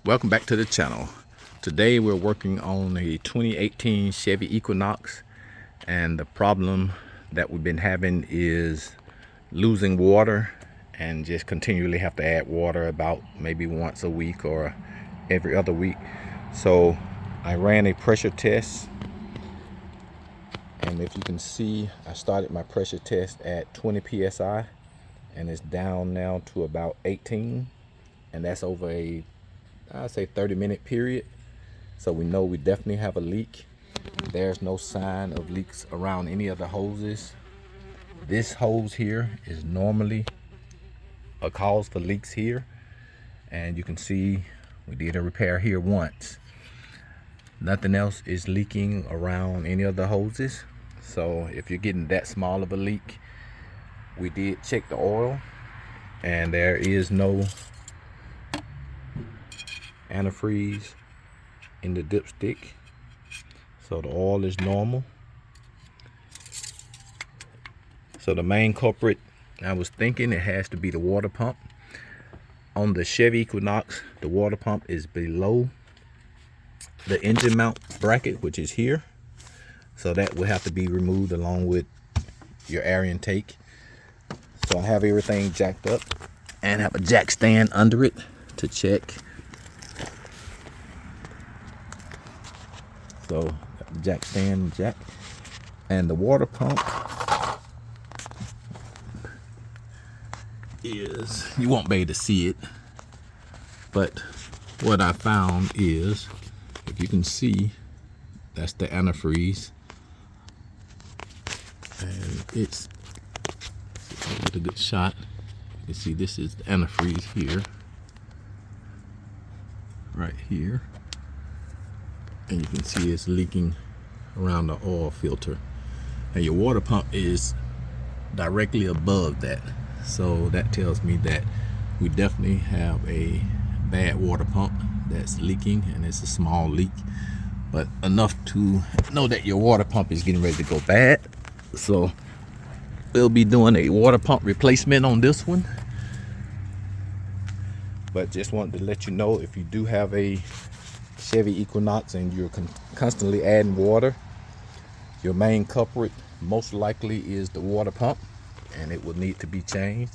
Welcome back to the channel. Today we're working on a 2018 Chevy Equinox, and the problem that we've been having is losing water and just continually have to add water about maybe once a week or every other week. So I ran a pressure test, and if you can see, I started my pressure test at 20 psi and it's down now to about 18, and that's over a, I'd say, 30-minute period. So we know we definitely have a leak. There's no sign of leaks around any of the hoses. This hose here is normally a cause for leaks here, and you can see we did a repair here once. Nothing else is leaking around any of the hoses. So if you're getting that small of a leak, we did check the oil and there is no antifreeze in the dipstick, so the oil is normal. So the main culprit, I was thinking it has to be the water pump. On the Chevy Equinox, the water pump is below the engine mount bracket, which is here, so that will have to be removed along with your air intake. So I have everything jacked up and have a jack stand under it to check. So jack stand, jack, and the water pump is, you won't be able to see it, but what I found is, if you can see, that's the antifreeze, and it's a good shot. You can see this is the antifreeze here, right here, and you can see it's leaking around the oil filter, and your water pump is directly above that. So that tells me that we definitely have a bad water pump that's leaking, and it's a small leak, but enough to know that your water pump is getting ready to go bad. So we'll be doing a water pump replacement on this one. But just wanted to let you know, if you do have a Chevy Equinox and you're constantly adding water, your main culprit most likely is the water pump, and it will need to be changed.